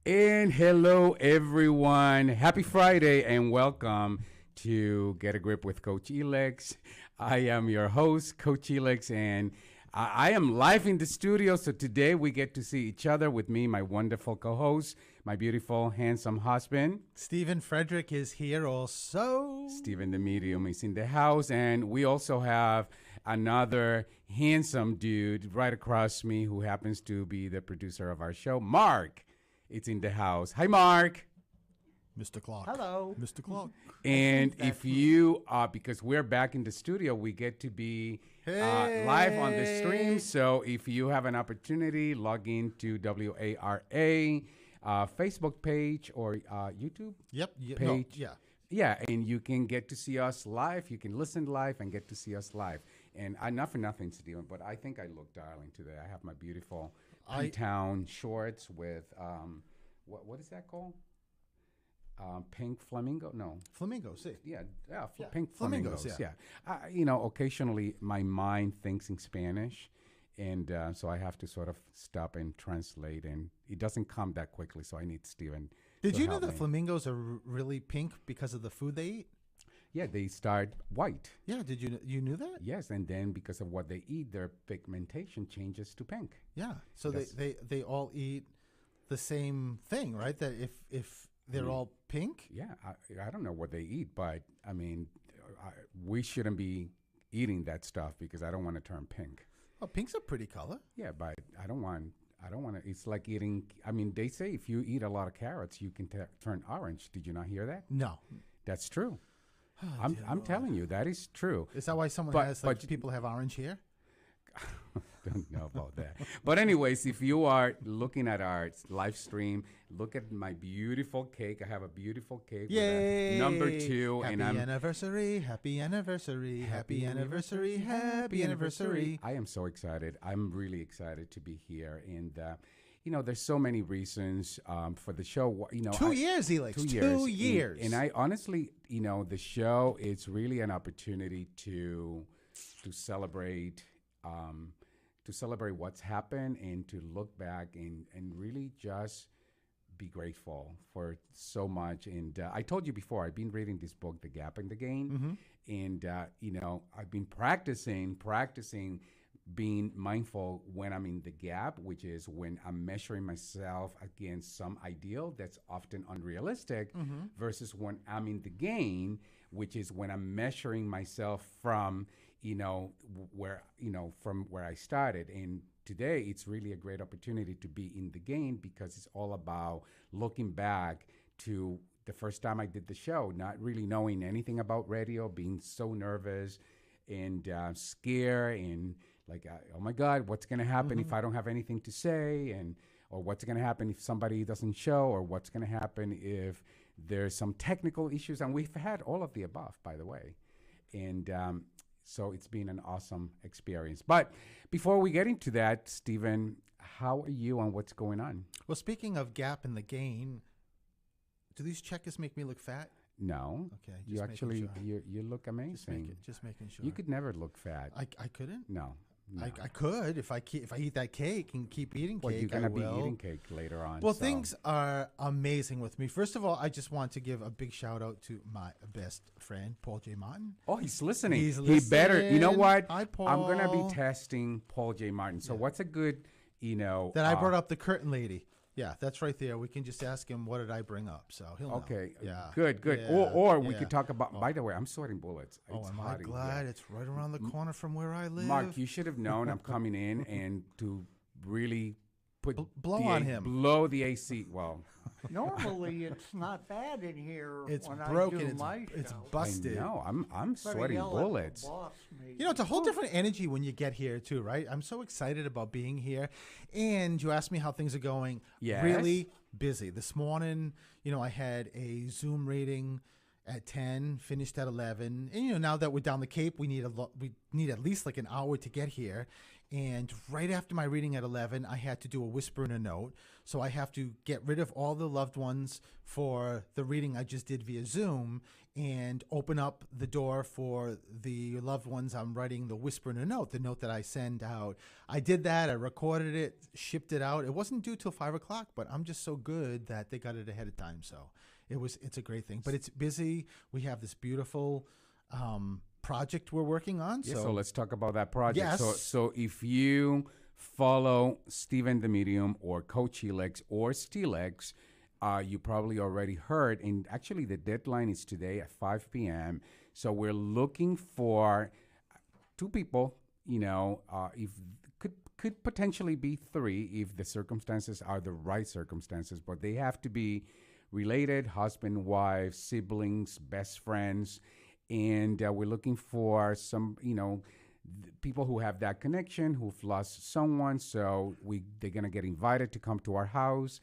And hello, everyone. Happy Friday and welcome to Get a Grip with Coach Elex. I am your host, Coach Elex, and I am live in the studio. So today we get to see each other with me, my wonderful co-host, my beautiful, handsome husband. Stephen Frederick is here also. Stephen the Medium is in the house. And we also have another handsome dude right across me who happens to be the producer of our show, Mark. It's in the house. Hi, Mark. Mr. Clock. Hello. Mr. Clock. And if you, because we're back in the studio, we get to be live on the stream. So if you have an opportunity, log into WARA Facebook page or YouTube page. Yeah, and you can get to see us live. You can listen live and get to see us live. And not for nothing, Steven, but I think I look darling today. I have my beautiful P-Town shorts with, what is that called? Pink flamingo? No. Flamingos, see. Yeah, pink flamingos. Yeah. Occasionally my mind thinks in Spanish, and so I have to sort of stop and translate, and it doesn't come that quickly, so I need Steven. Did you know that flamingos are really pink because of the food they eat? Yeah, they start white. Yeah, you knew that? Yes, and then because of what they eat, their pigmentation changes to pink. Yeah, so they all eat the same thing, right? That if they're all pink? Yeah, I don't know what they eat, but I mean, we shouldn't be eating that stuff because I don't want to turn pink. Oh, pink's a pretty color. Yeah, but I don't want to. It's like eating. I mean, they say if you eat a lot of carrots, you can turn orange. Did you not hear that? No, that's true. I'm telling you, that is true. Is that why someone has people have orange hair? Don't know about that. But anyways, if you are looking at our live stream, look at my beautiful cake. I have a beautiful cake. Yay! With a number 2. Happy anniversary, happy anniversary, happy anniversary, happy anniversary. I am so excited. I'm really excited to be here. And, there's so many reasons for the show. 2 years, Elex. 2 years. And I honestly, the show is really an opportunity to celebrate what's happened and to look back and really just be grateful for so much. And I told you before, I've been reading this book, The Gap and the Gain. And, I've been practicing being mindful when I'm in the gap, which is when I'm measuring myself against some ideal that's often unrealistic, versus when I'm in the gain, which is when I'm measuring myself from where I started. And today it's really a great opportunity to be in the game because it's all about looking back to the first time I did the show, not really knowing anything about radio, being so nervous and scared and like, oh my God, what's going to happen if I don't have anything to say? Or what's going to happen if somebody doesn't show? Or what's going to happen if there's some technical issues? And we've had all of the above, by the way. And so it's been an awesome experience. But before we get into that, Stephen, how are you and what's going on? Well, speaking of gap in the gain, do these checkers make me look fat? No. Okay. You actually, you look amazing. Just making sure. You could never look fat. I couldn't? No. I could if I eat that cake and keep eating cake. Well, you're gonna be eating cake later on. Well, things are amazing with me. First of all, I just want to give a big shout out to my best friend, Paul J. Martin. Oh, he's listening. He better. You know what? Hi, Paul. I'm gonna be testing Paul J. Martin. So what's a good, That I brought up the curtain lady. Yeah, that's right there. We can just ask him, what did I bring up? So he'll know. Okay. Yeah. Good. Yeah. Or we could talk about, by the way, I'm sweating bullets. It's am hot I glad? It's right around the corner from where I live. Mark, you should have known I'm coming in and to really blow on him. Blow the AC. Well, normally it's not bad in here. It's when broken. I do it's show. busted. No, I'm sweating bullets. It's a whole different energy when you get here too, right? I'm so excited about being here. And you asked me how things are going. Yes. Really busy. This morning, I had a Zoom rating at 10, finished at 11. And now that we're down the Cape, we need at least like an hour to get here. And right after my reading at 11, I had to do a whisper and a note. So I have to get rid of all the loved ones for the reading I just did via Zoom and open up the door for the loved ones I'm writing the whisper and a note, the note that I send out. I did that. I recorded it, shipped it out. It wasn't due till 5 o'clock, but I'm just so good that they got it ahead of time. So it's a great thing. But it's busy. We have this beautiful project we're working on. Yeah, so let's talk about that project. Yes. So if you follow Steven the Medium or Coach Helix or Steelix, you probably already heard, and actually the deadline is today at 5 p.m. So we're looking for 2 people, if could potentially be 3 if the circumstances are the right circumstances, but they have to be related, husband, wife, siblings, best friends. And we're looking for some, people who have that connection, who've lost someone. So they're going to get invited to come to our house.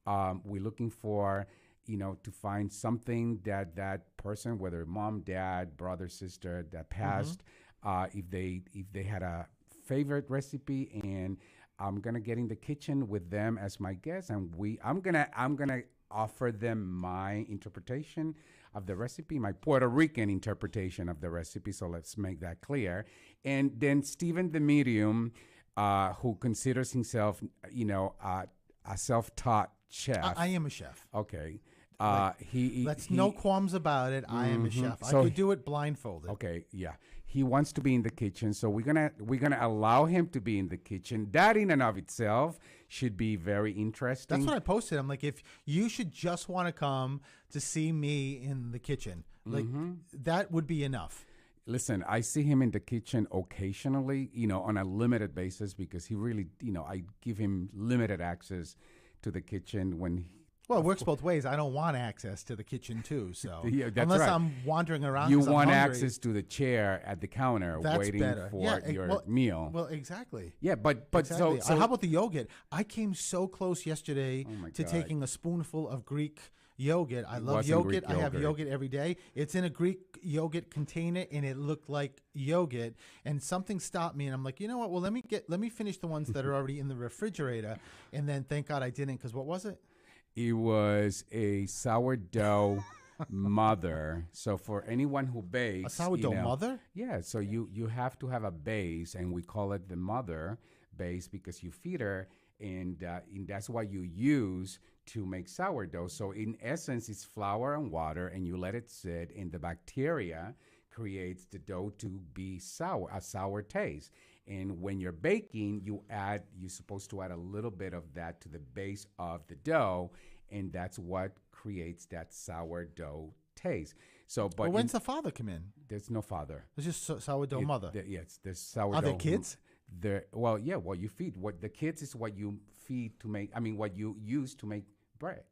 We're looking for, to find something that person, whether mom, dad, brother, sister that passed, if they had a favorite recipe. And I'm going to get in the kitchen with them as my guest. And I'm going to offer them my interpretation of the recipe, my Puerto Rican interpretation of the recipe. So let's make that clear. And then Steven the Medium, who considers himself, a self-taught chef. I am a chef. Okay. No qualms about it. I am a chef. So I could do it blindfolded. Okay, yeah. He wants to be in the kitchen, so we're gonna allow him to be in the kitchen. That in and of itself should be very interesting. That's what I posted. I'm like, if you should just want to come to see me in the kitchen, like that would be enough. Listen, I see him in the kitchen occasionally, on a limited basis because he really, I give him limited access to the kitchen when. Well, it works both ways. I don't want access to the kitchen too, so yeah, that's unless right. I'm wandering around. You 'cause I'm want hungry, access to the chair at the counter, that's waiting better. for your meal. Well, exactly. Yeah, but Exactly. so How about the yogurt? I came so close yesterday Oh my to God. taking a spoonful of Greek yogurt. I love wasn't Greek yogurt. I have yogurt. yogurt every day. It's in a Greek yogurt container, and it looked like yogurt. And something stopped me, and I'm like, you know what? Well, let me finish the ones that are already in the refrigerator, and then thank God I didn't, because what was it? It was a sourdough mother. So for anyone who bakes, A sourdough mother? Yeah. So you have to have a base, and we call it the mother base because you feed her, and that's what you use to make sourdough. So in essence, it's flour and water, and you let it sit, and the bacteria creates the dough to be sour, a sour taste. And when you're baking, you're supposed to add a little bit of that to the base of the dough, and that's what creates that sourdough taste. So, but When's the father come in? there's no father. It's just sourdough mother. Yes, there's sourdough. Are there kids? Well, yeah. What you feed, what the kids is what you feed to make. I mean, what you use to make bread.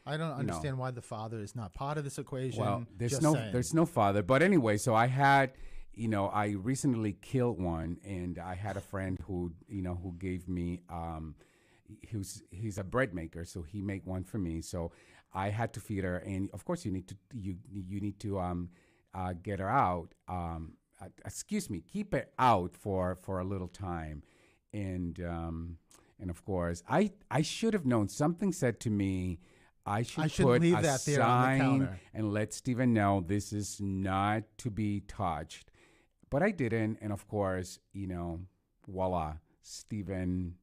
I don't understand why the father is not part of this equation. Well, Just there's no father. But anyway, so I had. I recently killed one, and I had a friend who gave me. He's a bread maker, so he made one for me. So I had to feed her, and of course you need to get her out. Keep it out for a little time, and of course I should have known. Something said to me. I should put leave a that there on the sign counter and let Steven know this is not to be touched. But I didn't, and of course, voila, Steven.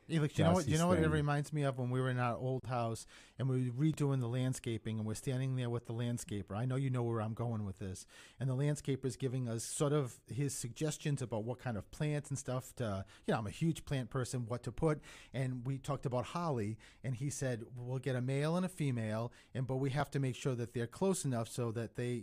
Felix, you know what it reminds me of when we were in our old house and we were redoing the landscaping and we're standing there with the landscaper. I know you know where I'm going with this. And the landscaper's giving us sort of his suggestions about what kind of plants and stuff to, I'm a huge plant person, what to put. And we talked about holly, and he said, we'll get a male and a female, but we have to make sure that they're close enough so that they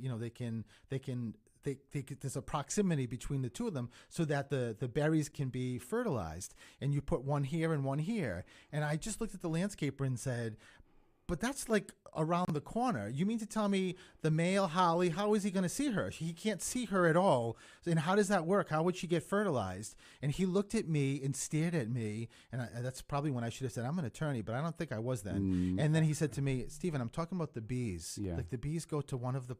there's a proximity between the two of them so that the berries can be fertilized, and you put one here and one here. And I just looked at the landscaper and said, but that's like around the corner. You mean to tell me the male holly, how is he going to see her? He can't see her at all. And how does that work? How would she get fertilized? And he looked at me and stared at me. And that's probably when I should have said, I'm an attorney, but I don't think I was then. And then he said to me, Stephen, I'm talking about the bees. Yeah. Like the bees go to one of the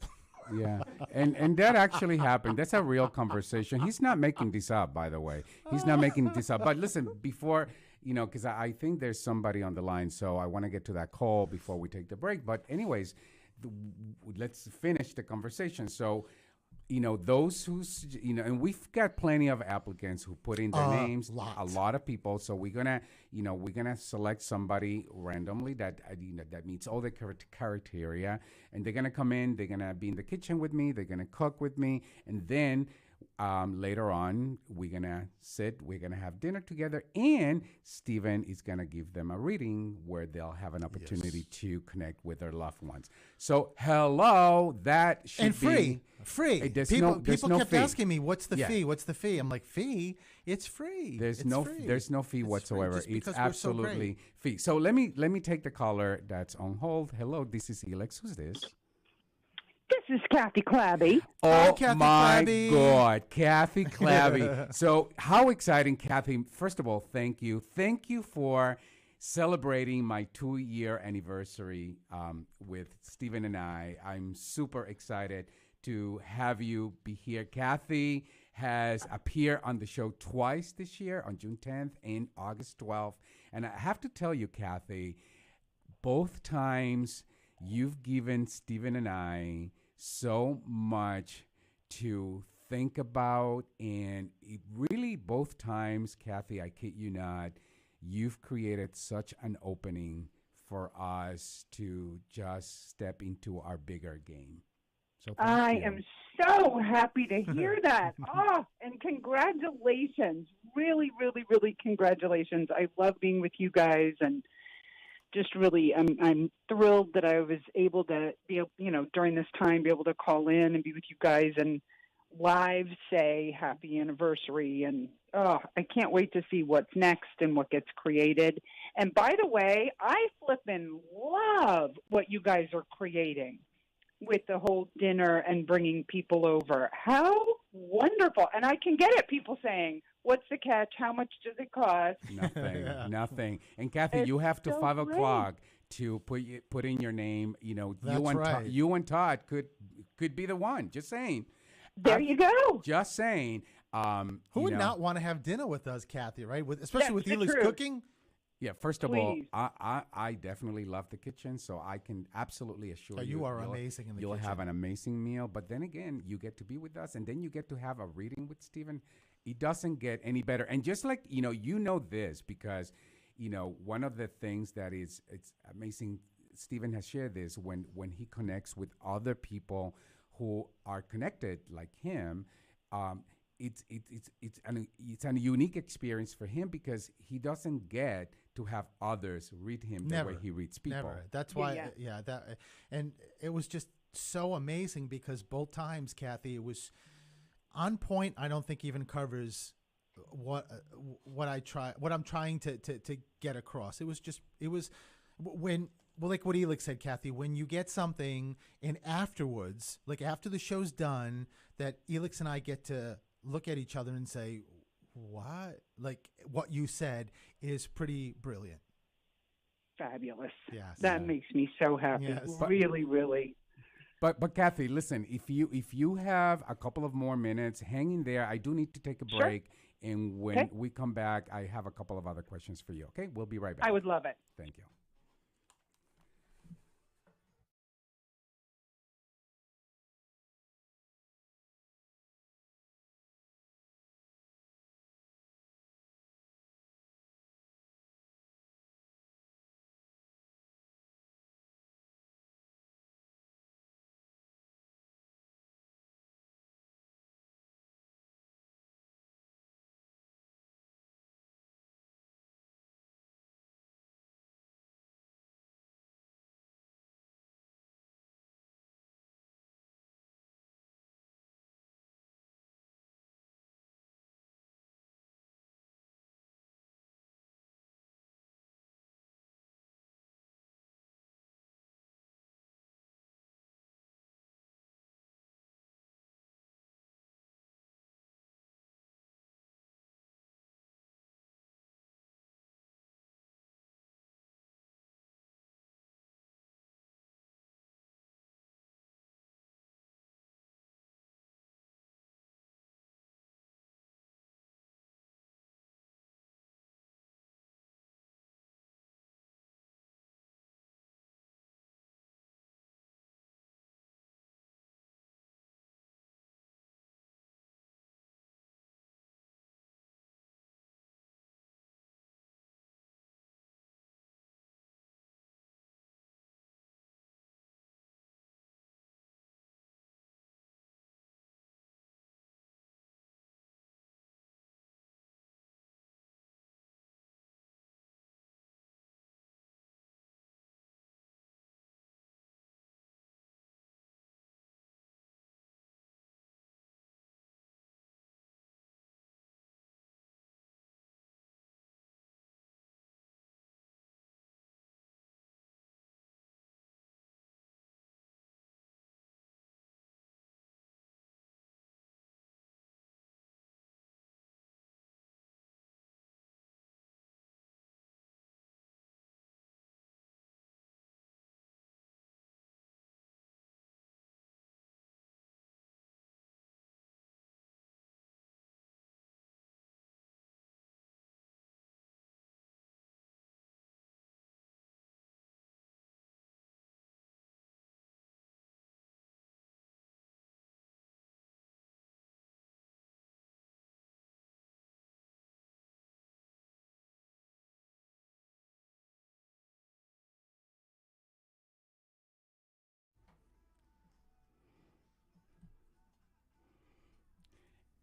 Yeah, and that actually happened. That's a real conversation. He's not making this up, by the way. He's not making this up. But listen, before because I think there's somebody on the line, so I want to get to that call before we take the break. But anyways, let's finish the conversation. So those who's and we've got plenty of applicants who put in their names, a lot of people. So we're gonna select somebody randomly that that meets all the criteria, and they're gonna come in, they're gonna be in the kitchen with me, they're gonna cook with me, and then later on we're gonna have dinner together, and Stephen is gonna give them a reading where they'll have an opportunity to connect with their loved ones. So hello, that should and free. People kept fee. asking me, "What's the fee? What's the fee?" I'm like, "Fee? It's free. There's it's no free. there's no fee it's whatsoever. Free It's absolutely so free. So let me take the caller that's on hold. Hello, this is Elex. Who's this? This is Kathy Clabby. Oh Kathy my Clabby. God, Kathy Clabby. So how exciting, Kathy. First of all, thank you. Thank you for celebrating my 2-year anniversary with Stephen and I. I'm super excited to have you be here. Kathy has appeared on the show twice this year, on June 10th and August 12th. And I have to tell you, Kathy, both times you've given Stephen and I so much to think about. And it really, both times, Kathy, I kid you not, you've created such an opening for us to just step into our bigger game. So I am so happy to hear that. And congratulations. Really, really, really congratulations. I love being with you guys, and just really, I'm thrilled that I was able to be, during this time, be able to call in and be with you guys and live say happy anniversary. And I can't wait to see what's next and what gets created. And by the way, I flippin' love what you guys are creating with the whole dinner and bringing people over. How wonderful. And I can get it. People saying, what's the catch? How much does it cost? Nothing. And Kathy, you have to so 5 great. o'clock to put in your name. That's right. You and Todd could be the one. Just saying. There you go. Just saying. Who would not want to have dinner with us, Kathy? Right? Especially with Eli's cooking. Yeah, first of Please. all, I definitely love the kitchen, so I can absolutely assure you. You are amazing in the kitchen. You'll have an amazing meal, but then again, you get to be with us, and then you get to have a reading with Stephen. It doesn't get any better. And just like, this because, one of the things that it's amazing, Stephen has shared this, when he connects with other people who are connected like him, it's a unique experience for him because he doesn't get to have others read him the way he reads people. Never. That's why, and it was just so amazing because both times, Kathy, it was on point. I don't think even covers what I'm trying to get across. It was when. Well, like what Elix said, Kathy, when you get something and afterwards, like after the show's done, that Elix and I get to look at each other and say, what? Like what you said is pretty brilliant. Fabulous. Yes. That makes me so happy. Yes. Really, really. But Kathy, listen, if you have a couple of more minutes, hang in there. I do need to take a break. Sure. And when we come back, I have a couple of other questions for you. Okay? We'll be right back. I would love it. Thank you.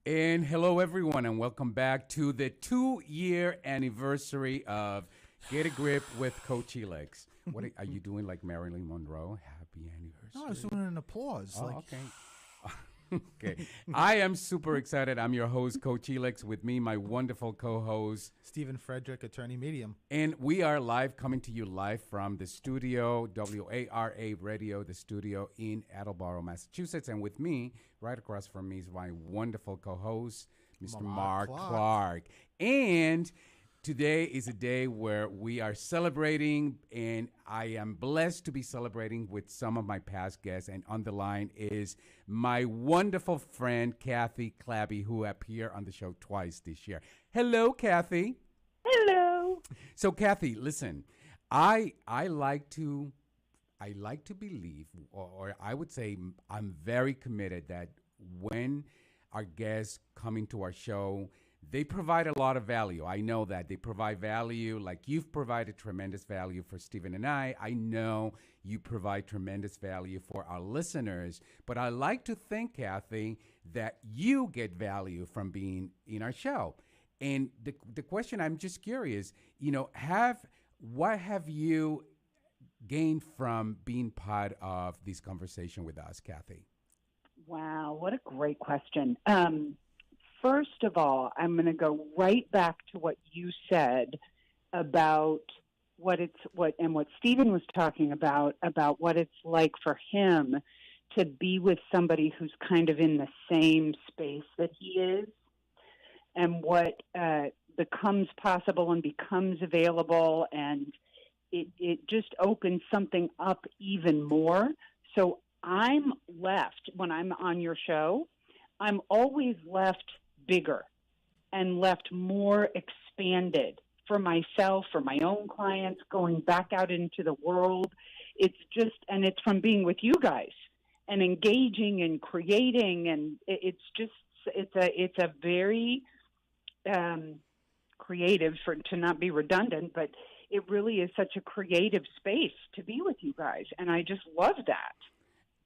And hello, everyone, and welcome back to the 2-year anniversary of Get a Grip with Coach Helix. What are you doing, like Marilyn Monroe? Happy anniversary. No, I was doing an applause. Oh, like, okay. Okay. I am super excited. I'm your host, Coach Helix. With me, my wonderful co-host, Stephen Frederick, attorney medium. and we are live, coming to you live from the studio, WARA Radio, the studio in Attleboro, Massachusetts. And with me, right across from me, is my wonderful co-host, Mr. Mark Clark. And today is a day where we are celebrating, and I am blessed to be celebrating with some of my past guests. And on the line is my wonderful friend, Kathy Clabby, who appeared on the show twice this year. Hello, Kathy. Hello. So, Kathy, listen, I like to believe, or I would say I'm very committed that when our guests come into our show, they provide a lot of value. I know that they provide value, like you've provided tremendous value for Stephen and I. I know you provide tremendous value for our listeners. But I like to think, Kathy, that you get value from being in our show. And the question, I'm just curious, what have you gained from being part of this conversation with us, Kathy? Wow, what a great question. First of all, I'm going to go right back to what you said about what Stephen was talking about what it's like for him to be with somebody who's kind of in the same space that he is, and what becomes possible and becomes available, and it just opens something up even more. So I'm left, when I'm on your show, I'm always left bigger and left more expanded for myself, for my own clients, going back out into the world. It's from being with you guys and engaging and creating, and it's a very creative, to not be redundant, but it really is such a creative space to be with you guys, and I just love that.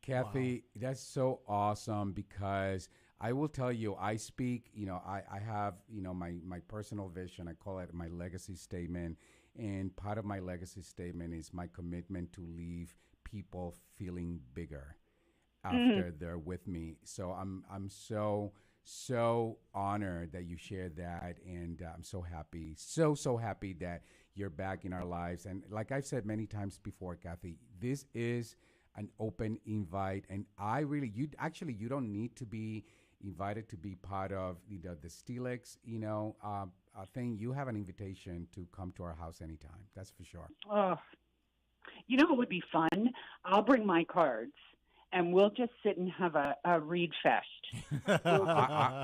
Kathy, wow. That's so awesome, because I will tell you, I speak, I have, my personal vision. I call it my legacy statement. And part of my legacy statement is my commitment to leave people feeling bigger after they're with me. So I'm so honored that you shared that. And I'm so happy, so happy that you're back in our lives. And like I've said many times before, Kathy, this is an open invite. And you don't need to be invited to be part of the Stelix, thing. You have an invitation to come to our house anytime. That's for sure. Oh, it would be fun. I'll bring my cards, and we'll just sit and have a read fest.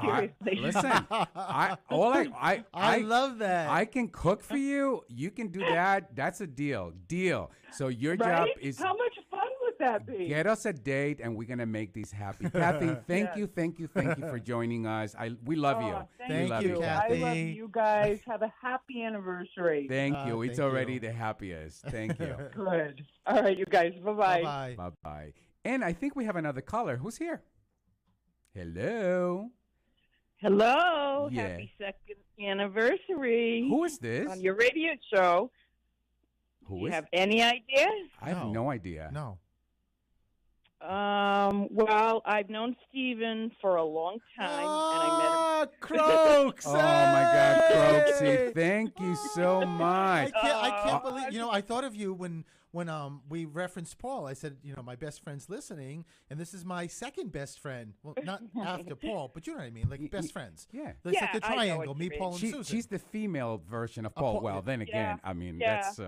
Seriously. Listen, I love that. I can cook for you. You can do that. That's a deal. So your job is, how much fun would that be? Get us a date, and we're gonna make these happy. Kathy, thank you for joining us. We love you. Thank you, Kathy. I love you guys. Have a happy anniversary. Thank you. It's already the happiest. Thank you. Good. All right, you guys. Bye-bye. Bye-bye. Bye-bye. And I think we have another caller. Who's here? Hello. Hello. Yeah. Happy second anniversary. Who is this? On your radio show. Who Do you is? have any idea? I have no idea. No. Well, I've known Stephen for a long time, and I met him. Croaks! Oh my God, Croaksy! Thank you so much. I can't believe. I thought of you when we referenced Paul. I said, my best friend's listening, and this is my second best friend. Well, not after Paul, but you know what I mean, like best friends. Yeah. It's Yeah, like a I know what triangle. you Me, mean. Paul, and Susan. She's the female version of Paul. Paul, Well, then again, I mean, that's.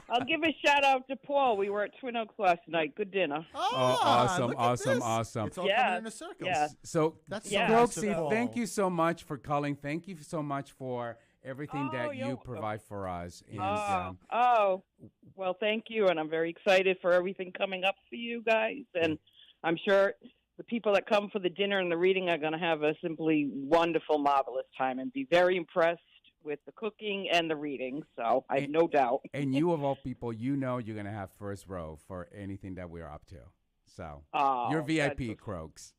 I'll give a shout out to Paul. We were at Twin Oaks last night. Good dinner. Awesome. Look at this. It's all coming in a circle. Yeah. So, That's Croaksy, Paul. thank you so much for calling. Thank you so much for everything that you're you welcome. provide for us. And, Well, thank you, and I'm very excited for everything coming up for you guys. And I'm sure the people that come for the dinner and the reading are going to have a simply wonderful, marvelous time and be very impressed with the cooking and the reading. So I have no doubt. And you, of all people, you're going to have first row for anything that we're up to. So you're VIP, Croaks.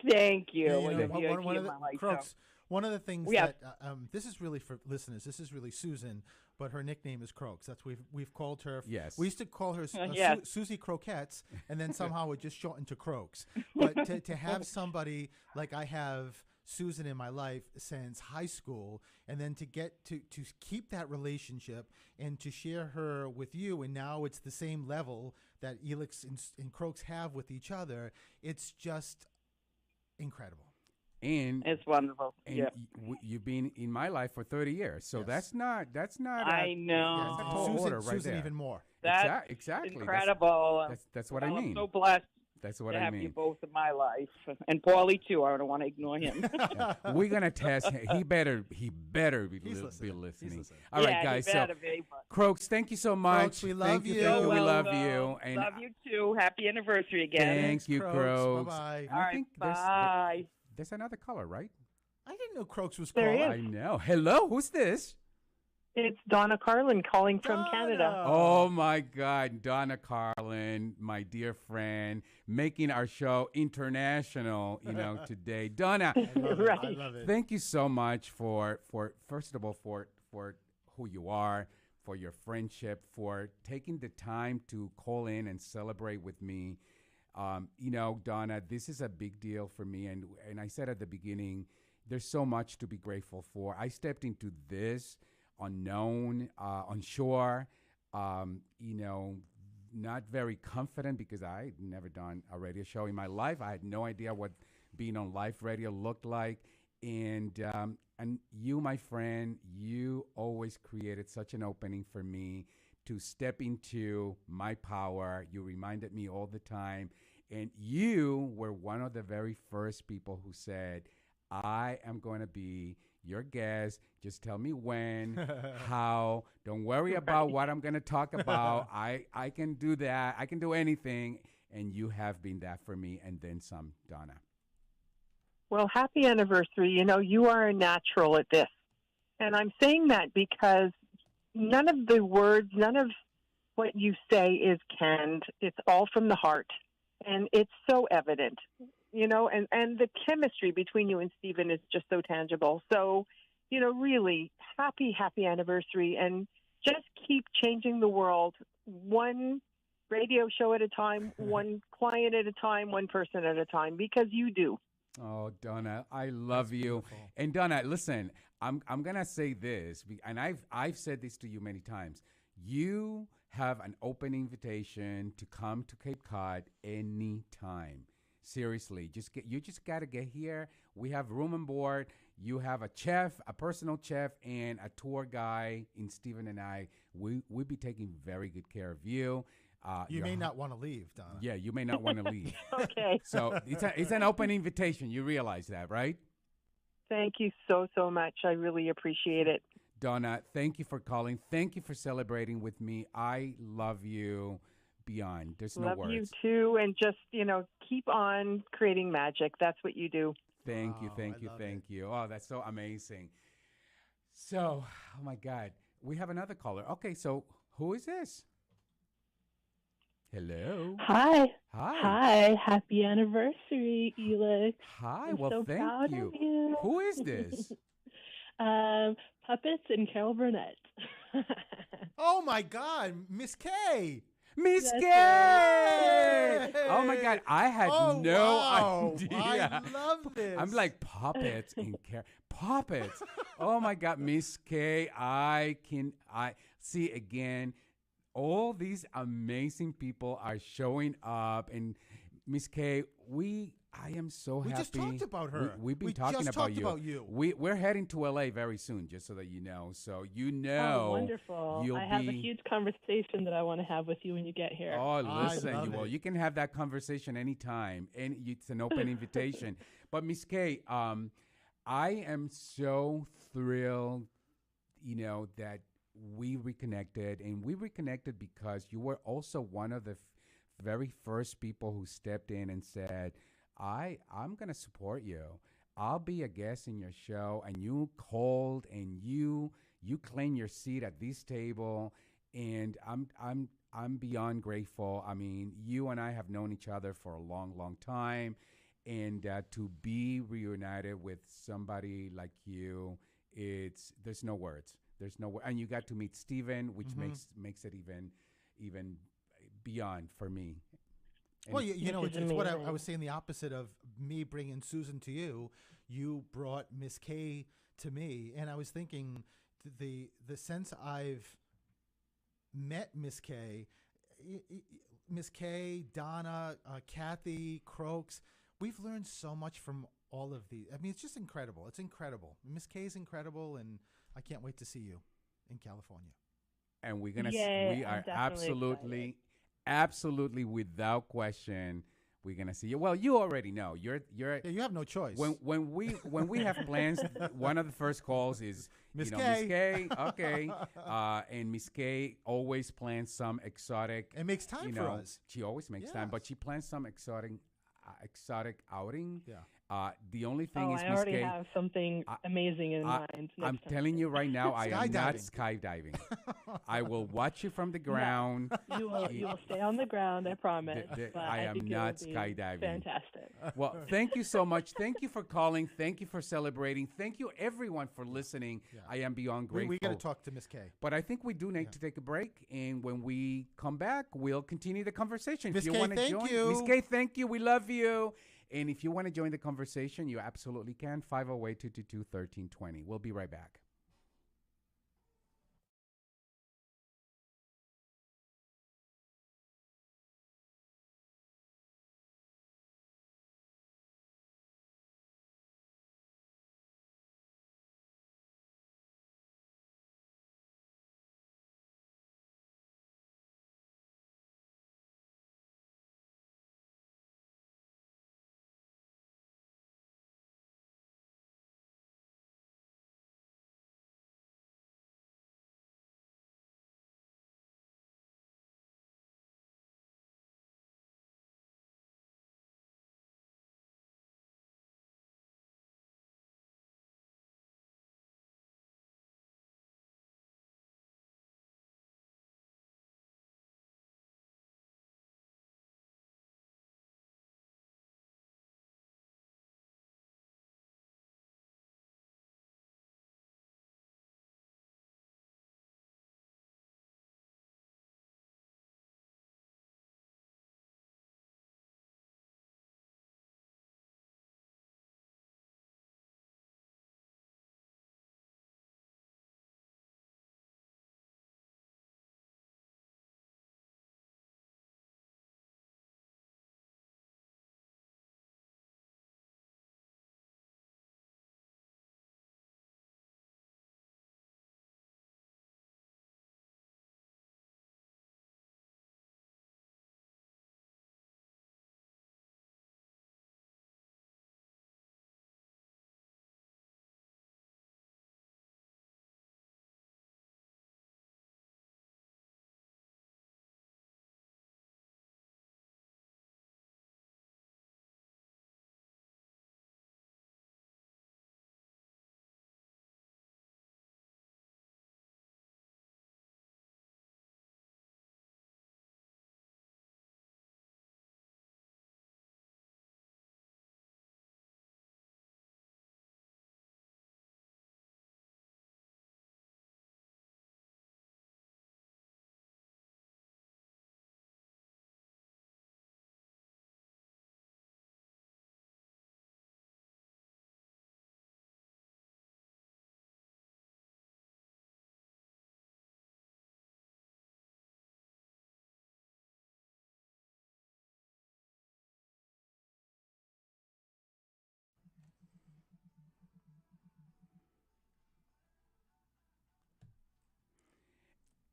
Thank you. Yeah, Well, you know, you're one of my the life, Crooks. One of the things Yeah. that this is really for listeners. This is really Susan, but her nickname is Croaks. That's we've called her. Yes. We used to call her Yes. Susie Croquettes, and then somehow it just shortened to Croaks. But to have somebody like I have Susan in my life since high school, and then to get to keep that relationship and to share her with you, and now it's the same level that Elix and Croaks have with each other. It's just incredible. And It's wonderful. Yeah. you've been in my life for 30 years, so Yes. that's not. I know. That's a tall order right Susan there. even more. That's exactly. incredible. That's what I I'm mean. so blessed That's what to I have you mean. both in my life. And Paulie, too. I don't want to ignore him. We're gonna test him. He better be, He's be listening. listening. He's listening. All right, Yeah, guys. he So, better be, but- Croaks, thank you so much. Croaks, we love Thank you. Thank You're we love welcome. you. And Love you, too. Happy anniversary again. thank you, Croaks. Croaks. Bye-bye. And All I right, think bye. there's another caller, right? I didn't know Croaks was There he called. I know. Hello, who's this? It's Donna Carlin calling from Canada. Oh my God, Donna Carlin, my dear friend, making our show international, today. Donna, I love it. I Right. love it. thank you so much for first of all for who you are, for your friendship, for taking the time to call in and celebrate with me. Donna, this is a big deal for me, and I said at the beginning, there's so much to be grateful for. I stepped into this unknown, unsure, not very confident because I'd never done a radio show in my life. I had no idea what being on live radio looked like. And you, my friend, you always created such an opening for me to step into my power. You reminded me all the time. And you were one of the very first people who said, I am going to be your guest. Just tell me when, how. Don't worry about what I'm going to talk about. I can do that. I can do anything. And you have been that for me, and then some, Donna. Well, happy anniversary. You are a natural at this. And I'm saying that because none of the words, none of what you say is canned. It's all from the heart. And it's so evident, and the chemistry between you and Stephen is just so tangible. So, really happy anniversary, and just keep changing the world one radio show at a time, one client at a time, one person at a time, because you do. Oh, Donna, I love you. And Donna, listen, I'm gonna say this, and I've said this to you many times. You have an open invitation to come to Cape Cod anytime. Seriously, you just gotta get here. We have room and board. You have a chef, a personal chef, and a tour guy in Stephen and I. We'll be taking very good care of you. You may not want to leave, Donna. Yeah, you may not want to leave. Okay. So it's an open invitation. You realize that, right? Thank you so much. I really appreciate it. Donna, thank you for calling. Thank you for celebrating with me. I love you beyond. There's no Love words. you too, and just keep on creating magic. That's what you do. Thank you, Wow, thank I you, love thank you. Oh, that's so amazing. So, oh my God, we have another caller. Okay, so who is this? Hello. Hi. Hi. Hi. Happy anniversary, Elix. Hi. I'm Well, so thank proud you. of you. Who is this? Puppets and Carol Burnett. Oh my God, Miss K. Miss That's Gay! right. Oh my God, I had Oh, no wow. idea. I love this. I'm like puppets and puppets. Oh my God, Miss K, I see again. All these amazing people are showing up, and Miss K, I am so happy. We just talked about her. We've been We talking just about talked you. about you. We're heading to LA very soon, just so that you know. So Oh, wonderful. you'll I have a be- huge conversation that I want to have with you when you get here. Oh, I listen, love it. you can have that conversation anytime, and it's an open invitation. But Miss Kay, I am so thrilled, that we reconnected, and we reconnected because you were also one of the very first people who stepped in and said, I'm gonna support you. I'll be a guest in your show, and you called and you claim your seat at this table, and I'm beyond grateful. I mean, you and I have known each other for a long, long time, and to be reunited with somebody like you, there's no words. There's no, and you got to meet Steven, which makes it even beyond for me. And well, you know, Which it's is what I amazing. was saying. The opposite of me bringing Susan to you, you brought Miss K to me, and I was thinking the sense I've met Miss K, Miss K, Donna, Kathy, Croaks. We've learned so much from all of these. I mean, it's just incredible. It's incredible. Miss K is incredible, and I can't wait to see you in California. and we're gonna Yay, we I'm are definitely absolutely without question we're gonna see you. Well, you already know. You're Yeah, you have no choice. when we have plans, one of the first calls is Miss Miss K. K. Okay, and Miss K always plans some exotic. It makes time for us. She always makes time, but Yes. she plans some exotic outing. Yeah. The only thing Oh, is, I Miss already K, have something amazing in mind. I'm next time. telling you right now, I am not Skydiving. skydiving. I will watch you from the ground. You will stay on the ground, I promise. But I am think it not will be skydiving. Fantastic. Well, thank you so much. Thank you for calling. Thank you for celebrating. Thank you, everyone, for listening. Yeah. I am beyond grateful. We got to talk to Miss K. But I think we do need to take a break, and when we come back, we'll continue the conversation. Miss If K, wanna thank join, you. Miss K, thank you. We love you. And if you want to join the conversation, you absolutely can. 508-222-1320. We'll be right back.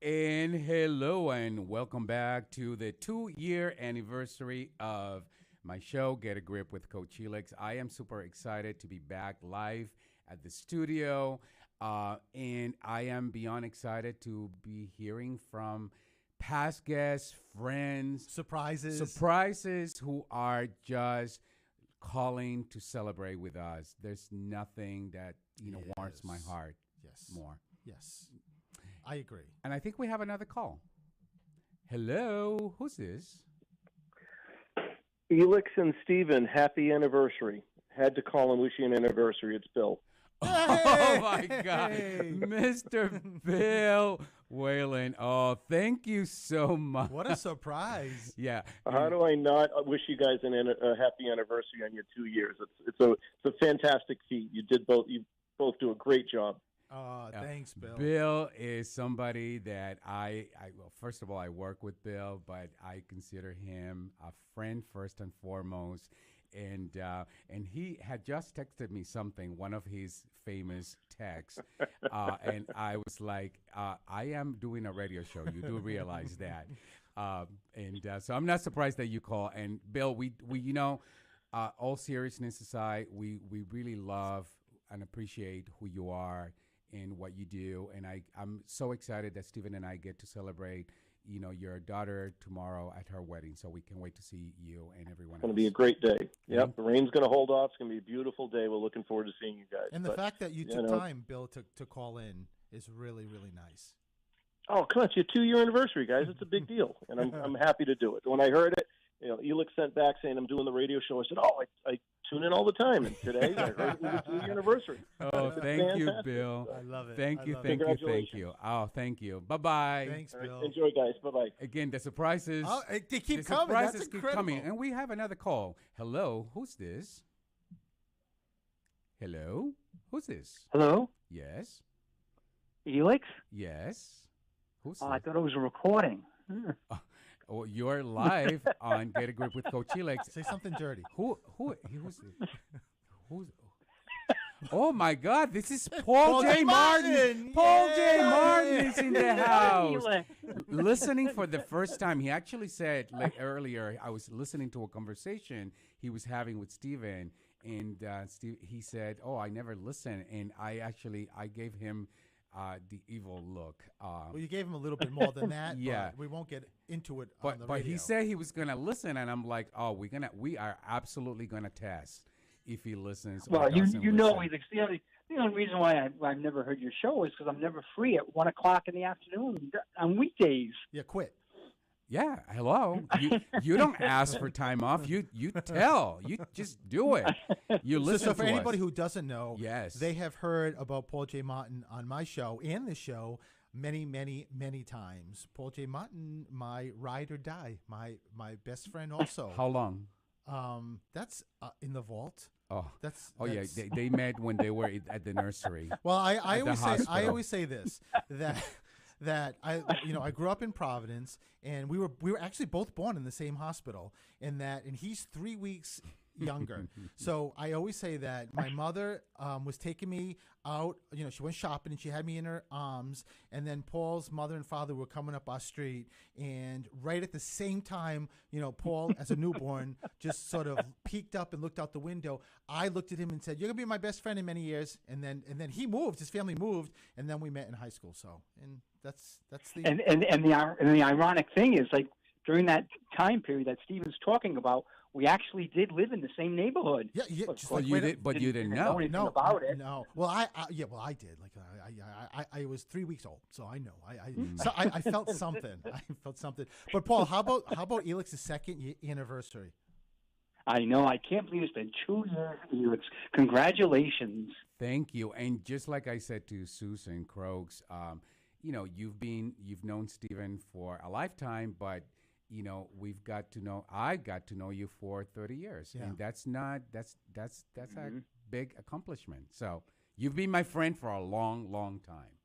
And hello, and welcome back to the 2-year anniversary of my show, Get a Grip with Coach Helix. I am super excited to be back live at the studio, and I am beyond excited to be hearing from past guests, friends, surprises who are just calling to celebrate with us. There's nothing that warms my heart more. Yes. I agree. And I think we have another call. Hello, who's this? Elix and Steven, happy anniversary. Had to call and wish you an anniversary. It's Bill. Oh my God, Mr. Bill Whalen. Oh, thank you so much. What a surprise! Yeah. How do I not wish you guys a happy anniversary on your 2 years? It's a fantastic feat. You both do a great job. Oh, thanks, Bill. Bill is somebody that well, first of all, I work with Bill, but I consider him a friend first and foremost. And he had just texted me something, one of his famous texts, and I was like, I am doing a radio show. You do realize that, so I'm not surprised that you call. And Bill, we all seriousness aside, we really love and appreciate who you are and what you do, and I'm so excited that Stephen and I get to celebrate your daughter tomorrow at her wedding, so we can wait to see you and everyone else. It's going to be a great day. Yep, the rain's going to hold off. It's going to be a beautiful day. We're looking forward to seeing you guys. And the fact that you took time, Bill, to call in is really, really nice. Oh, come on, it's your 2-year anniversary, guys. It's a big deal, and I'm happy to do it. When I heard it, Elix sent back saying I'm doing the radio show. I said, I tune in all the time, and today I heard it was a 2-year anniversary. Oh, thank you, Bill. I love it. Thank you. Oh, thank you. Bye-bye. Thanks, Bill. Right, enjoy, guys. Bye-bye. Again, the surprises. Oh, they keep the coming. Surprises That's keep incredible. coming. And we have another call. Hello, who's this? Hello, who's this? Hello? Yes. Elix? Yes. Who's Oh, this? I thought it was a recording. Oh, you're live on Get a Grip with Coach Helix. Say something dirty. Who's Oh my God! This is Paul J. Martin. Paul J. Martin is in the house, listening for the first time. He actually said earlier, I was listening to a conversation he was having with Steven, and he said, "Oh, I never listen," and I gave him the evil look. Well, you gave him a little bit more than that. Yeah, but we won't get into it. But on the but radio. he said he was gonna listen, and I'm like, oh, we are absolutely gonna test if he listens. Well, you know, listen. the only reason why I've never heard your show is because I'm never free at 1 o'clock in the afternoon on weekdays. Yeah, quit. Yeah, hello. You don't ask for time off. You tell. You just do it. You listen. So for to anybody us. who doesn't know, yes, they have heard about Paul J. Martin on my show and this show many, many, many times. Paul J. Martin, my ride or die, my best friend also. How long? That's in the vault. Oh, that's yeah. They met when they were at the nursery. Well, I hospital. always say this that I grew up in Providence, and we were actually both born in the same hospital. And he's 3 weeks younger. So I always say that my mother was taking me out. She went shopping and she had me in her arms. And then Paul's mother and father were coming up our street, and right at the same time, Paul, as a newborn, just sort of peeked up and looked out the window. I looked at him and said, "You're gonna be my best friend in many years." And then he moved. His family moved, and then we met in high school. So that's the and the ironic thing is, like, during that time period that Steven's talking about, we actually did live in the same neighborhood. Yeah. You didn't know. anything about it. No. Well, I did. Like I was 3 weeks old, so I know. So I felt something. I felt something. But Paul, how about Elix's second anniversary? I know. I can't believe it's been 2 years, Elix. Congratulations. Thank you. And just like I said to Susan Croaks, you've known Steven for a lifetime, but I got to know you for 30 years. Yeah. And that's a big accomplishment. So you've been my friend for a long, long time.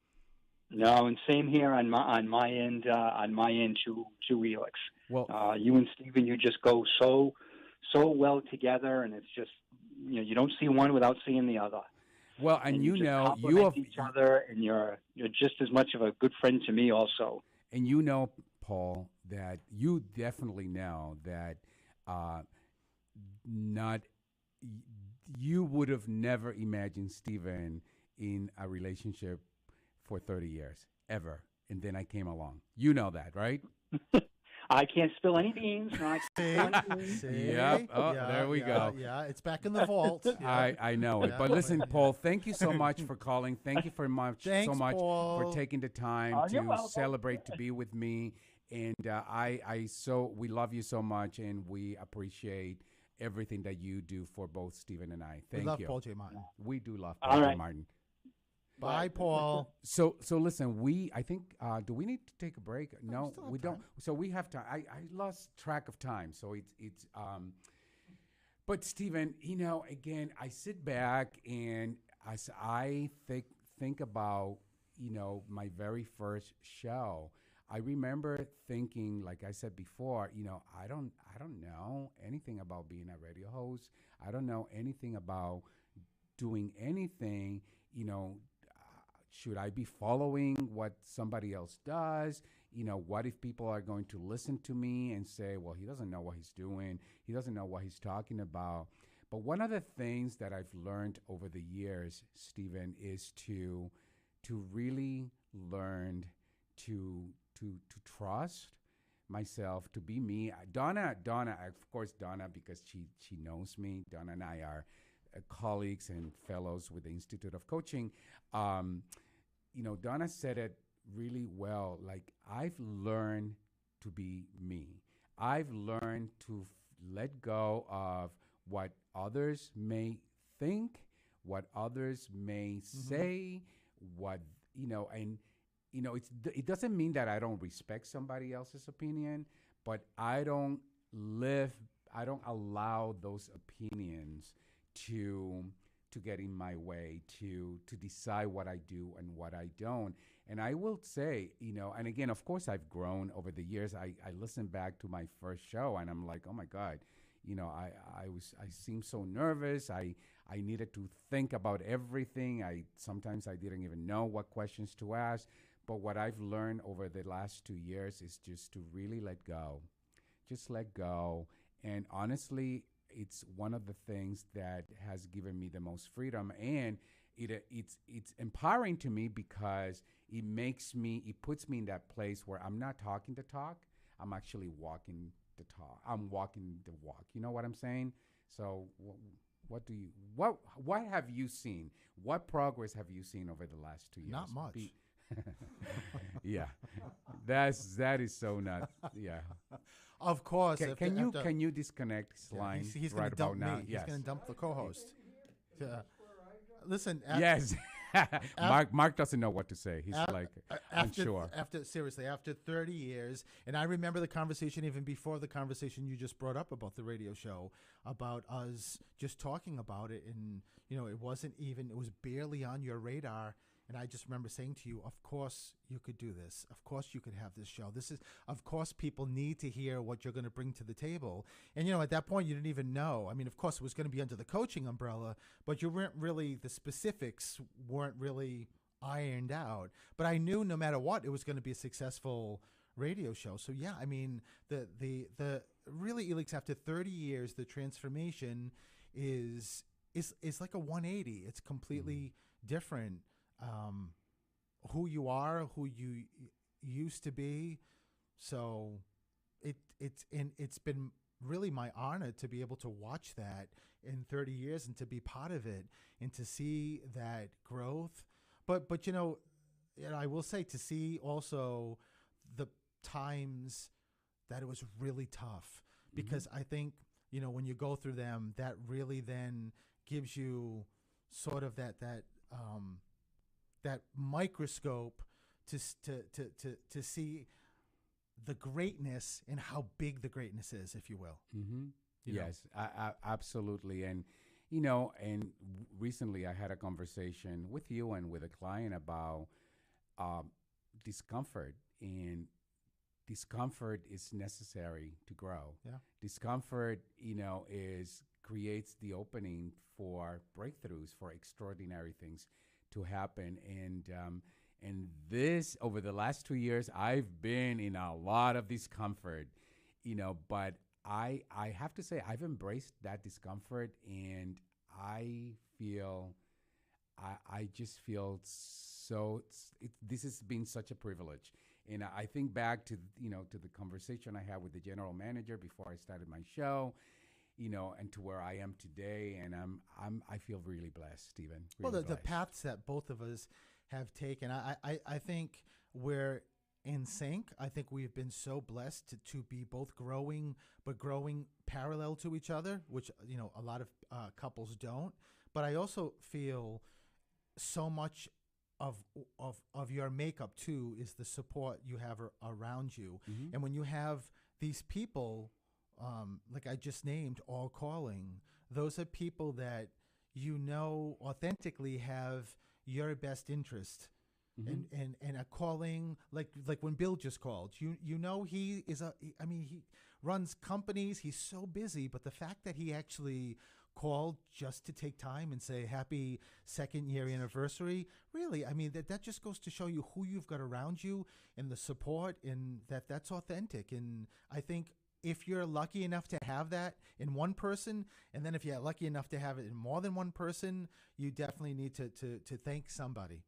No, and same here on my end to Elix. Well, you and Steven, you just go so well together, and it's just, you don't see one without seeing the other. Well, and you have each other, and you're just as much of a good friend to me also. And Paul, that you definitely know that you would have never imagined Steven in a relationship for 30 years, ever. And then I came along. You know that, right? I can't spill any beans. No, Yep. Oh, there we go. Yeah, it's back in the vault. Yeah. I know it. But listen, Paul, thank you so much for calling. Thank you so much Paul. for taking the time to celebrate, to be with me. And we love you so much, and we appreciate everything that you do for both Stephen and I. Thank we love you. Paul J. Martin. We do love All Paul J. right. Martin. Bye, Paul. So listen, I think, do we need to take a break? No, we don't. So we have time. I lost track of time. So but Stephen, again, I sit back and as I think about, my very first show, I remember thinking, like I said before, I don't know anything about being a radio host. I don't know anything about doing anything, should I be following what somebody else does? What if people are going to listen to me and say, well, he doesn't know what he's doing. He doesn't know what he's talking about. But one of the things that I've learned over the years, Stephen, is to really learn to trust myself, to be me. Donna, of course, Donna, because she knows me. Donna and I are colleagues and fellows with the Institute of Coaching. Donna said it really well. Like, I've learned to be me. I've learned to let go of what others may think, what others may say, it doesn't mean that I don't respect somebody else's opinion, but I don't allow those opinions to get in my way, to decide what I do and what I don't. And I will say, and again, of course, I've grown over the years. I listen back to my first show and I'm like, oh my God, I seemed so nervous. I needed to think about everything. Sometimes I didn't even know what questions to ask. But what I've learned over the last 2 years is just to really let go. Just let go. And honestly, it's one of the things that has given me the most freedom, and it's empowering to me because it puts me in that place where I'm not talking the talk, I'm actually walking the talk. I'm walking the walk. You know what I'm saying? So what have you seen? What progress have you seen over the last 2 years? Not much. Yeah, that is so not. Yeah. Of course. Can you disconnect his line he's right about now? me. Yes. He's going to dump the co-host. Listen. Yes. Mark doesn't know what to say. He's unsure. After 30 years, and I remember the conversation even before the conversation you just brought up about the radio show, about us just talking about it, and it was barely on your radar. And I just remember saying to you, of course you could do this. Of course you could have this show. Of course people need to hear what you're going to bring to the table. And, at that point you didn't even know. I mean, of course it was going to be under the coaching umbrella, but the specifics weren't really ironed out. But I knew no matter what, it was going to be a successful radio show. So yeah, I mean, the really, Elix, after 30 years, the transformation is like a 180. It's completely different. Who you are, who you used to be. So it's been really my honor to be able to watch that in 30 years and to be part of it and to see that growth. But I will say, to see also the times that it was really tough, because I think, when you go through them, that really then gives you sort of that microscope to see the greatness and how big the greatness is, if you will. Mm-hmm. Yes, absolutely. And, and recently I had a conversation with you and with a client about discomfort, and discomfort is necessary to grow. Yeah. Discomfort, creates the opening for breakthroughs, for extraordinary things to happen. And this, over the last 2 years, I've been in a lot of discomfort, but I have to say I've embraced that discomfort, and I just feel this has been such a privilege. And I think back to the conversation I had with the general manager before I started my show, and to where I am today, and I feel really blessed, Stephen. Really well, the blessed. paths that both of us have taken, I think we're in sync. I think we've been so blessed to be both growing, but growing parallel to each other, which, a lot of couples don't. But I also feel so much of your makeup too is the support you have around you. Mm-hmm. And when you have these people, like I just named, all calling, those are people that authentically have your best interest. Mm-hmm. And a calling like when Bill just called, he runs companies, he's so busy, but the fact that he actually called just to take time and say happy 2nd year anniversary, really, that just goes to show you who you've got around you and the support, and that's authentic. And I think if you're lucky enough to have that in one person, and then if you're lucky enough to have it in more than one person, you definitely need to thank somebody.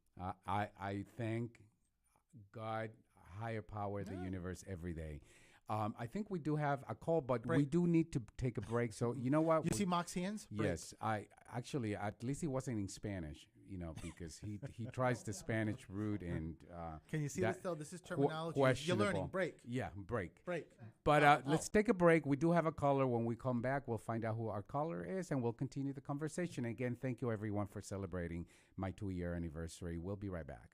I thank God, higher power, the universe, every day. I think we do have a call, but we do need to take a break. So you know what? You see Mark's hands? Yes, I actually, at least he wasn't in Spanish, because he tries the Spanish route and. Can you see this though? This is terminology. You're learning. Break. Yeah, break. Break. But let's take a break. We do have a caller. When we come back, we'll find out who our caller is, and we'll continue the conversation. Again, thank you everyone for celebrating my 2-year anniversary. We'll be right back.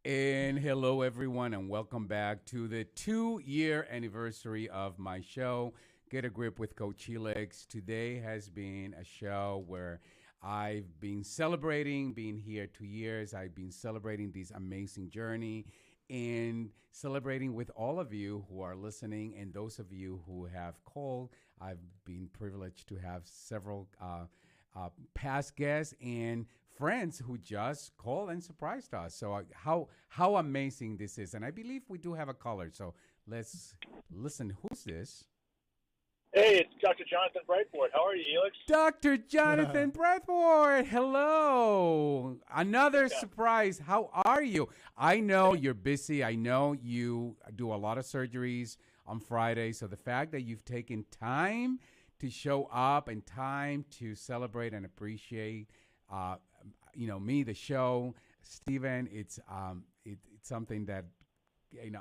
And hello, everyone, and welcome back to the 2-year anniversary of my show, Get a Grip with Coach Helix. Today has been a show where I've been celebrating being here 2 years. I've been celebrating this amazing journey and celebrating with all of you who are listening and those of you who have called. I've been privileged to have several past guests and friends who just called and surprised us. So how amazing this is. And I believe we do have a caller. So let's listen. Who's this? Hey, it's Dr. Jonathan Brightboard. How are you, Elix? Dr. Jonathan Breathwort, hello. Another surprise. How are you? I know you're busy. I know you do a lot of surgeries on Friday. So the fact that you've taken time to show up and time to celebrate and appreciate, me, the show, Stephen, it's something that,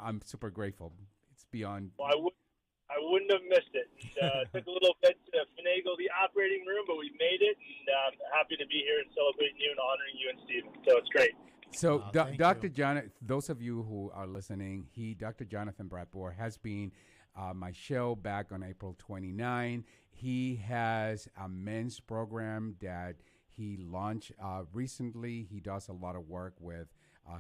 I'm super grateful. It's beyond. Well, I wouldn't have missed it. Took a little bit to finagle the operating room, but we made it, and I'm happy to be here and celebrating you and honoring you and Stephen. So it's great. So, Dr. Jonathan, those of you who are listening, Dr. Jonathan Bradbourne, has been my show back on April 29. He has a men's program that he launched recently. He does a lot of work with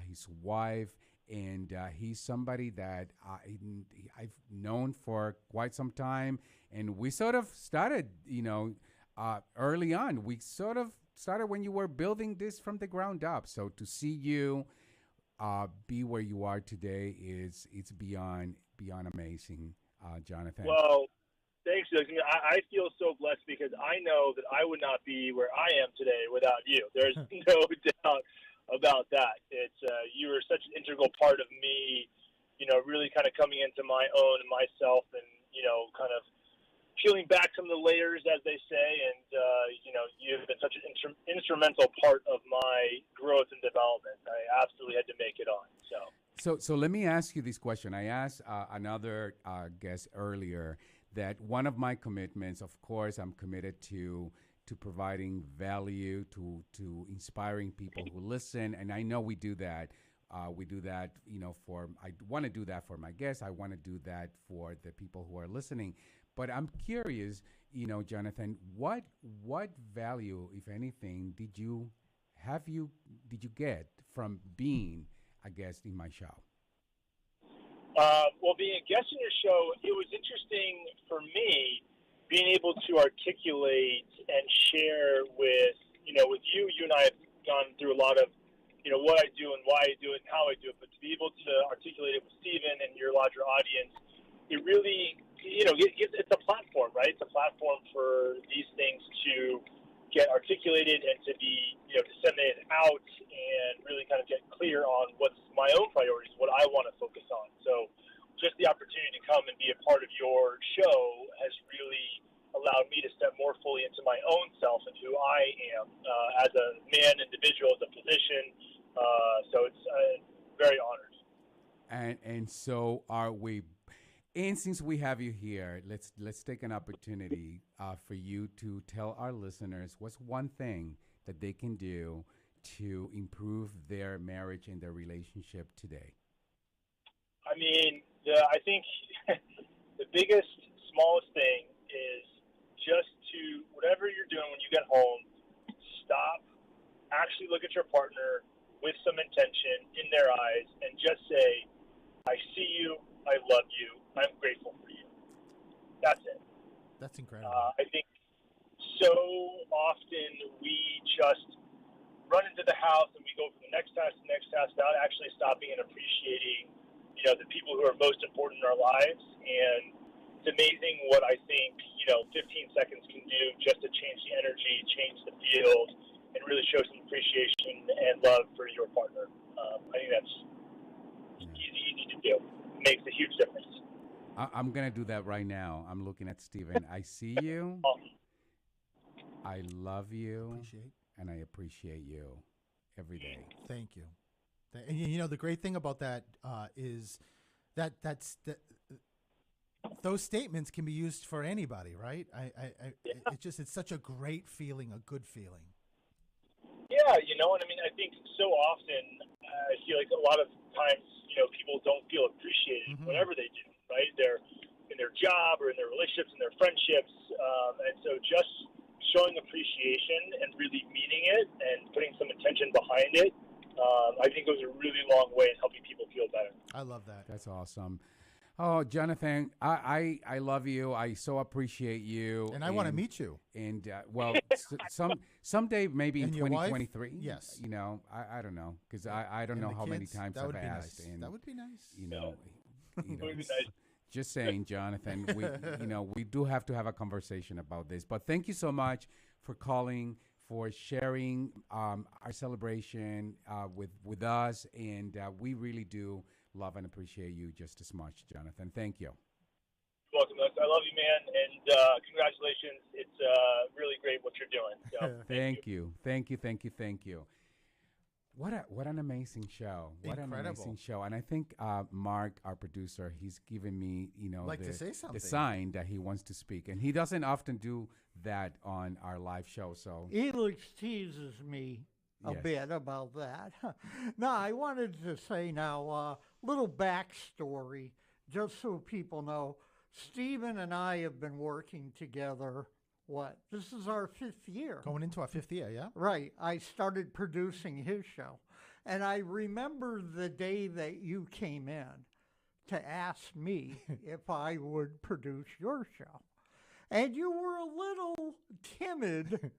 his wife. And he's somebody that I've known for quite some time. And we sort of started, early on. We sort of started when you were building this from the ground up. So to see you be where you are today it's beyond amazing, Jonathan. Well, thanks, Doug. I feel so blessed because I know that I would not be where I am today without you. There's no doubt about that. It's you were such an integral part of me, really kind of coming into my own and myself, and kind of peeling back some of the layers, as they say. And you've been such an instrumental part of my growth and development. I absolutely had to make it on. So let me ask you this question. I asked another guest earlier that one of my commitments, of course, I'm committed to providing value, to inspiring people who listen. And I know we do that. I want to do that for my guests. I want to do that for the people who are listening. But I'm curious, Jonathan, what value, if anything, did you get from being a guest in my show? Well, being a guest in your show, it was interesting for me being able to articulate and share with you and I have gone through a lot of, what I do and why I do it and how I do it, but to be able to articulate it with Stephen and your larger audience, it really, it's a platform, right? It's a platform for these things to get articulated and to be, disseminated out and really kind of get clear on what's my own priorities, what I want to focus on. So just the opportunity to come and be a part of your show has really allowed me to step more fully into my own self and who I am as a man, individual, as a physician. So it's very honored. And so are we. And since we have you here, let's take an opportunity for you to tell our listeners what's one thing that they can do to improve their marriage and their relationship today. I mean, I think the biggest, smallest thing is just to, whatever you're doing when you get home, stop, actually look at your partner with some intention in their eyes and just say, I see you, I love you, I'm grateful for you. That's it. That's incredible. I think so often we just run into the house and we go from the next task to the next task without actually stopping and appreciating, the people who are most important in our lives. And it's amazing what I think, 15 seconds can do just to change the energy, change the field, and really show some appreciation and love for your partner. I think that's easy to do. It makes a huge difference. I'm going to do that right now. I'm looking at Stephen. I see you. I love you. And I appreciate you every day. Thank you. And the great thing about that is that those statements can be used for anybody, right? It's such a great feeling, a good feeling. Yeah, and I mean, I think so often I feel like a lot of times, people don't feel appreciated whatever they do, right? They're in their job or in their relationships and their friendships. And so just showing appreciation and really meaning it and putting some intention behind it, I think goes a really long way in helping people feel better. I love that. That's awesome. Oh, Jonathan, I love you. I so appreciate you. And I want to meet you. And, someday maybe in 2023. Yes. I don't know, because I don't know how many times I've asked. Nice. And, that would be nice. It would be nice. Just saying, Jonathan. We do have to have a conversation about this. But thank you so much for calling, for sharing our celebration with us, and we really do love and appreciate you just as much, Jonathan. Thank you. You're welcome. I love you, man, and congratulations. It's really great what you're doing. So, thank you. What an amazing show! What an amazing show! And I think Mark, our producer, he's given me to say something. The sign that he wants to speak, and he doesn't often do that on our live show. So Elix teases me a bit about that. No, I wanted to say now little backstory, just so people know. Stephen and I have been working together. This is our 5th year. Going into our 5th year, yeah? Right. I started producing his show. And I remember the day that you came in to ask me if I would produce your show. And you were a little timid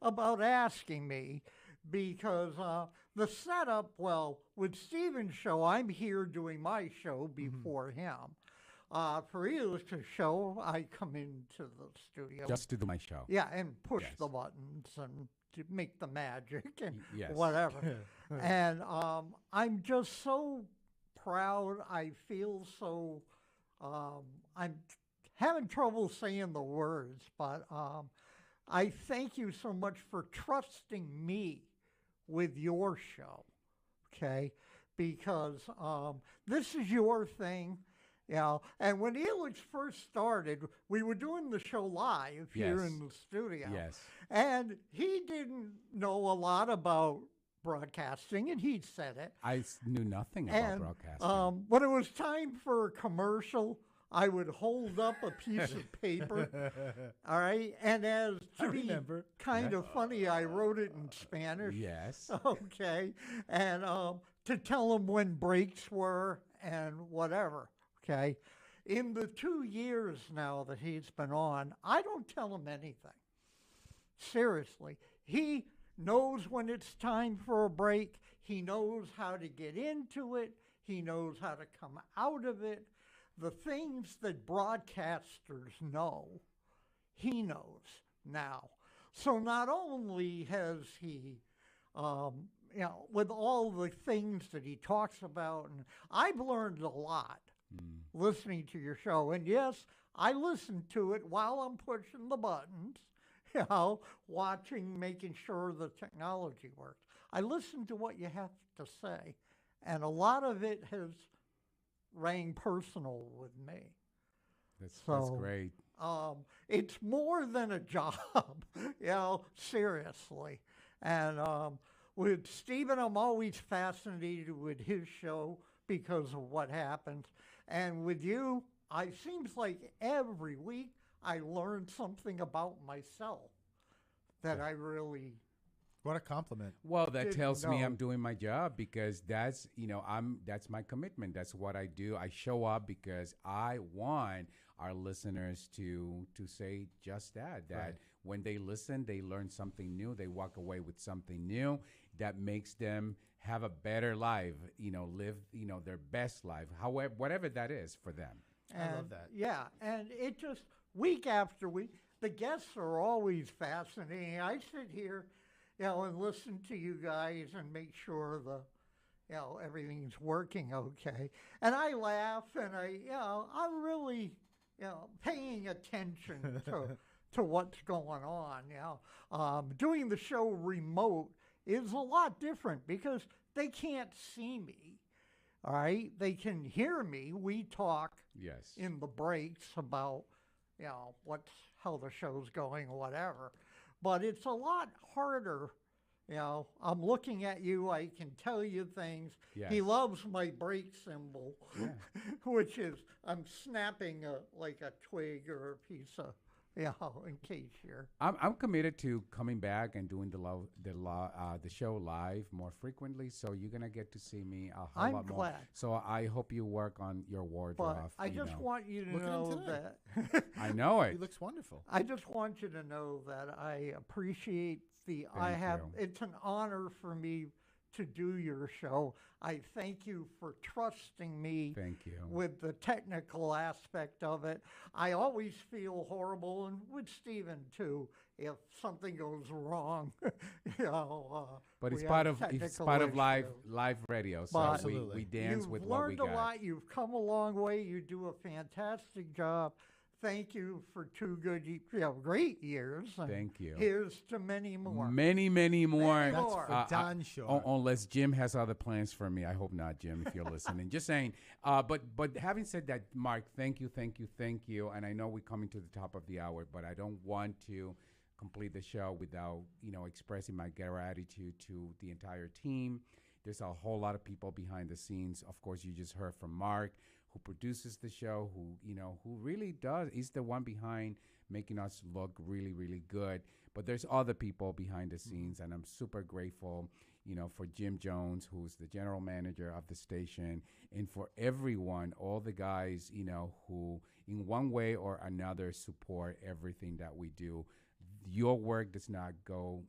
about asking me because the setup, with Stephen's show, I'm here doing my show before him. For Elix's show, I come into the studio. Just to do my show. Yeah, and push the buttons and to make the magic and whatever. And I'm just so proud. I feel so, I'm having trouble saying the words, but I thank you so much for trusting me with your show, okay? Because this is your thing. And when Elix first started, we were doing the show live here in the studio. Yes. And he didn't know a lot about broadcasting, and he said it. I knew nothing about broadcasting. When it was time for a commercial, I would hold up a piece of paper, all right? And as to be kind of funny, I wrote it in Spanish. Yes. Okay. And to tell him when breaks were and whatever. Okay, in the 2 years now that he's been on, I don't tell him anything. Seriously, he knows when it's time for a break. He knows how to get into it. He knows how to come out of it. The things that broadcasters know, he knows now. So not only has he, with all the things that he talks about, and I've learned a lot listening to your show. And yes, I listen to it while I'm pushing the buttons, watching, making sure the technology works. I listen to what you have to say, and a lot of it has rang personal with me. That's great. It's more than a job, seriously. And with Stephen, I'm always fascinated with his show because of what happens. And with you, it seems like every week I learn something about myself that I really... What a compliment. Well, that tells me I'm doing my job, because that's my commitment. That's what I do. I show up because I want our listeners to say just that when they listen, they learn something new. They walk away with something new that makes them have a better life, live, their best life, however, whatever that is for them. And, I love that. Yeah, and it just, week after week, the guests are always fascinating. I sit here, and listen to you guys and make sure everything's working okay. And I laugh, and I'm really, paying attention to what's going on. Doing the show remote is a lot different because they can't see me, all right? They can hear me. We talk in the breaks about, how the show's going or whatever. But it's a lot harder. I'm looking at you. I can tell you things. Yes. He loves my break symbol, which is I'm snapping like a twig or a piece of, in case you're. I'm committed to coming back and doing the show live more frequently. So you're gonna get to see me a whole lot more. I'm glad. So I hope you work on your wardrobe. But I just want you to know that. I know it. He looks wonderful. I just want you to know that I appreciate you. It's an honor for me to do your show. I thank you for trusting me Thank you. with the technical aspect of it. I always feel horrible, and with Stephen too, if something goes wrong. But it's we part have of technical live issues. radio. So But we dance with you've what we learned got. a lot. You've come a long way. You do a fantastic job. Thank you for 2 good, great years. And Thank you. Here's to many more. Many, many more. Many That's more. for Don Shore. Unless Jim has other plans for me. I hope not, Jim, if you're listening. Just saying. But having said that, Mark, thank you. And I know we're coming to the top of the hour, but I don't want to complete the show without, expressing my gratitude to the entire team. There's a whole lot of people behind the scenes. Of course, you just heard from Mark, who produces the show, who really is the one behind making us look really, really good. But there's other people behind the scenes, and I'm super grateful, for Jim Jones, who's the general manager of the station, and for everyone, all the guys, who in one way or another support everything that we do. Your work does not go,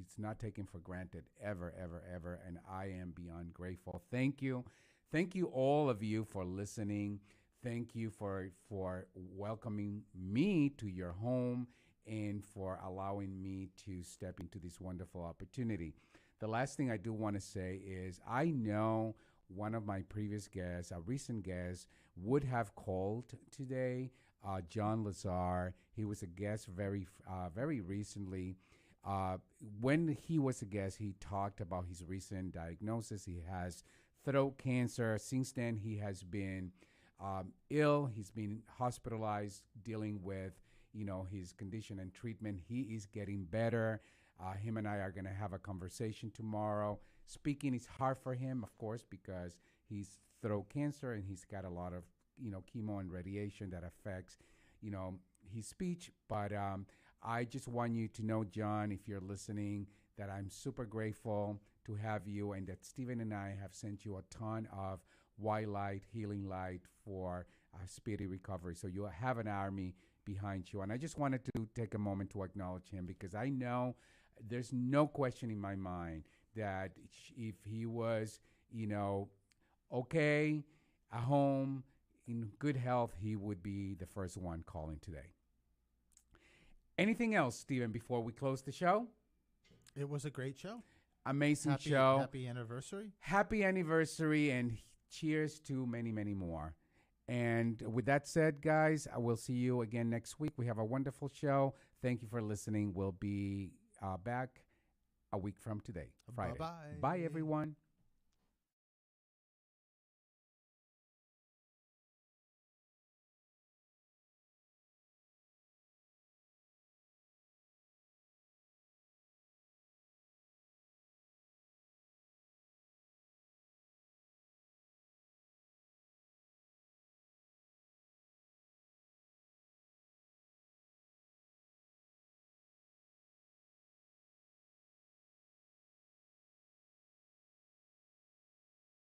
it's not taken for granted ever, ever, ever, and I am beyond grateful. Thank you. Thank you, all of you, for listening. Thank you for welcoming me to your home and for allowing me to step into this wonderful opportunity. The last thing I do want to say is I know one of my previous guests, a recent guest, would have called today, John Lazar. He was a guest very recently. When he was a guest, he talked about his recent diagnosis. He has throat cancer. Since then, he has been ill. He's been hospitalized, dealing with, his condition and treatment. He is getting better. Him and I are going to have a conversation tomorrow. Speaking is hard for him, of course, because he's throat cancer and he's got a lot of, chemo and radiation that affects, his speech. But I just want you to know, John, if you're listening, that I'm super grateful to have you, and that Stephen and I have sent you a ton of white light, healing light for speedy recovery. So you have an army behind you. And I just wanted to take a moment to acknowledge him, because I know there's no question in my mind that if he was, okay, at home, in good health, he would be the first one calling today. Anything else, Stephen, before we close the show? It was a great show. Amazing show. Happy anniversary. Happy anniversary, and cheers to many, many more. And with that said, guys, I will see you again next week. We have a wonderful show. Thank you for listening. We'll be back a week from today, Friday. Bye-bye. Bye, everyone.